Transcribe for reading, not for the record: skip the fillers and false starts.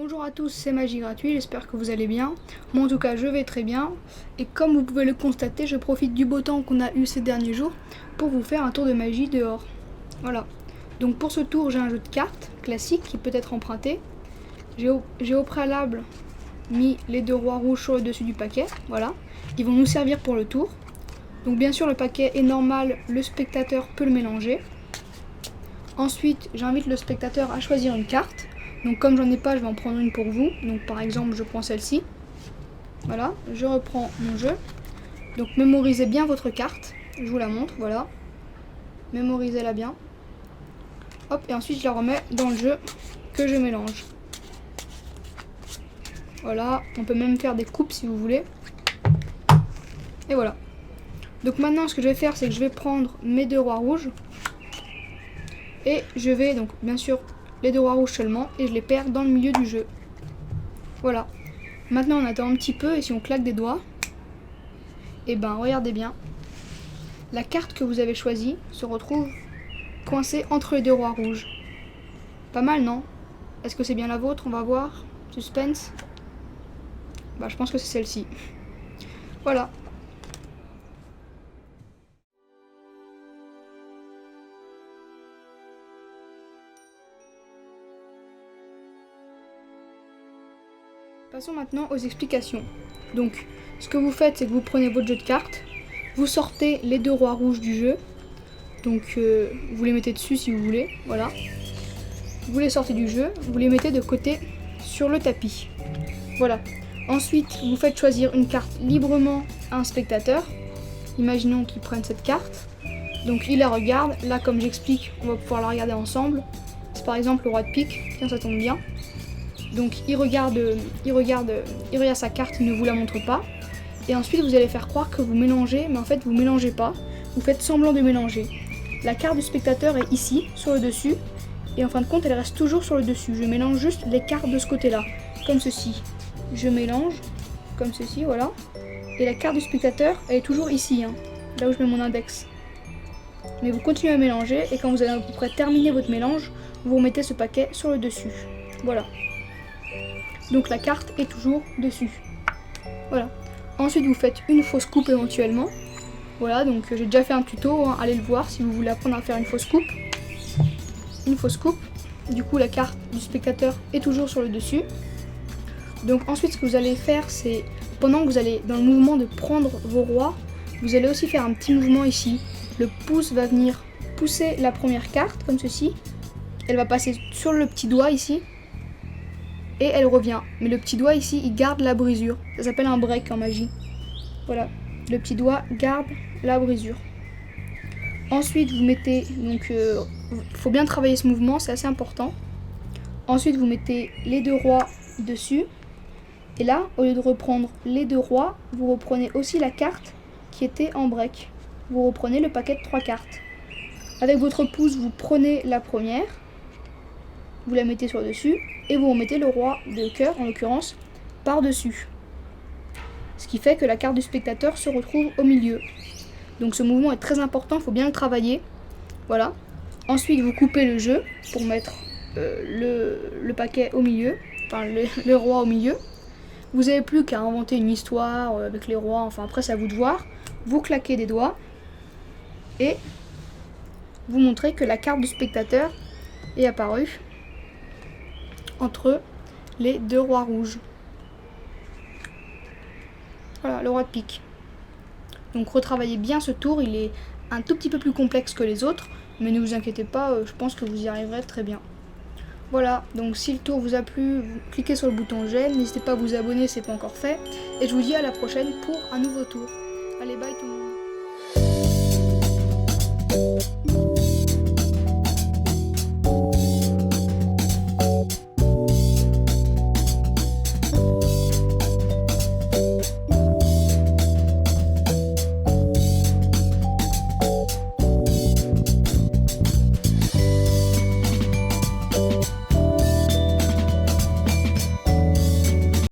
Bonjour à tous, c'est Magie Gratuit, j'espère que vous allez bien. Moi en tout cas je vais très bien. Et comme vous pouvez le constater, je profite du beau temps qu'on a eu ces derniers jours pour vous faire un tour de magie dehors. Voilà. Donc pour ce tour j'ai un jeu de cartes classique qui peut être emprunté. J'ai au préalable mis les deux rois rouges sur le dessus du paquet. Voilà. Ils vont nous servir pour le tour. Donc bien sûr le paquet est normal, le spectateur peut le mélanger. Ensuite j'invite le spectateur à choisir une carte. Donc comme j'en ai pas, je vais en prendre une pour vous. Donc par exemple, je prends celle-ci. Voilà, je reprends mon jeu. Donc mémorisez bien votre carte. Je vous la montre, voilà. Mémorisez-la bien. Hop, et ensuite je la remets dans le jeu que je mélange. Voilà, on peut même faire des coupes si vous voulez. Et voilà. Donc maintenant, ce que je vais faire, c'est que je vais prendre mes deux rois rouges. Et je vais donc, bien sûr, les deux rois rouges seulement, et je les perds dans le milieu du jeu. Voilà. Maintenant on attend un petit peu, et si on claque des doigts, et ben regardez bien, la carte que vous avez choisie se retrouve coincée entre les deux rois rouges. Pas mal, non? Est-ce que c'est bien la vôtre? On va voir. Suspense. Bah je pense que c'est celle-ci. Voilà. Passons maintenant aux explications. Donc, ce que vous faites, c'est que vous prenez votre jeu de cartes, vous sortez les deux rois rouges du jeu, donc vous les mettez dessus si vous voulez, voilà. Vous les sortez du jeu, vous les mettez de côté sur le tapis. Voilà. Ensuite, vous faites choisir une carte librement à un spectateur. Imaginons qu'il prenne cette carte. Donc il la regarde. Là, comme j'explique, on va pouvoir la regarder ensemble. C'est par exemple le roi de pique. Tiens, ça tombe bien. Donc il regarde sa carte, il ne vous la montre pas. Et ensuite vous allez faire croire que vous mélangez, mais en fait vous mélangez pas. Vous faites semblant de mélanger. La carte du spectateur est ici, sur le dessus. Et en fin de compte, elle reste toujours sur le dessus. Je mélange juste les cartes de ce côté-là, comme ceci. Je mélange, comme ceci, voilà. Et la carte du spectateur, elle est toujours ici, hein, là où je mets mon index. Mais vous continuez à mélanger, et quand vous avez à peu près terminé votre mélange, vous remettez ce paquet sur le dessus. Voilà. Donc la carte est toujours dessus. Voilà. Ensuite vous faites une fausse coupe éventuellement. Voilà, donc j'ai déjà fait un tuto, hein, allez le voir si vous voulez apprendre à faire une fausse coupe. Une fausse coupe. Du coup la carte du spectateur est toujours sur le dessus. Donc ensuite ce que vous allez faire, c'est pendant que vous allez dans le mouvement de prendre vos rois, vous allez aussi faire un petit mouvement ici. Le pouce va venir pousser la première carte comme ceci. Elle va passer sur le petit doigt ici. Et elle revient. Mais le petit doigt ici, il garde la brisure. Ça s'appelle un break en magie. Voilà. Le petit doigt garde la brisure. Ensuite, vous mettez... Donc, faut bien travailler ce mouvement, c'est assez important. Ensuite, vous mettez les deux rois dessus. Et là, au lieu de reprendre les deux rois, vous reprenez aussi la carte qui était en break. Vous reprenez le paquet de 3 cartes. Avec votre pouce, vous prenez la première. Vous la mettez sur le dessus. Et vous remettez le roi de cœur, en l'occurrence, par-dessus. Ce qui fait que la carte du spectateur se retrouve au milieu. Donc ce mouvement est très important, il faut bien le travailler. Voilà. Ensuite, vous coupez le jeu pour mettre le paquet au milieu, enfin le roi au milieu. Vous n'avez plus qu'à inventer une histoire avec les rois, enfin après c'est à vous de voir. Vous claquez des doigts et vous montrez que la carte du spectateur est apparue entre les deux rois rouges. Voilà, le roi de pique. Donc retravaillez bien ce tour, il est un tout petit peu plus complexe que les autres, mais ne vous inquiétez pas, je pense que vous y arriverez très bien. Voilà, donc si le tour vous a plu, vous cliquez sur le bouton j'aime, n'hésitez pas à vous abonner si ce n'est pas encore fait, et je vous dis à la prochaine pour un nouveau tour. Allez, bye tout le monde.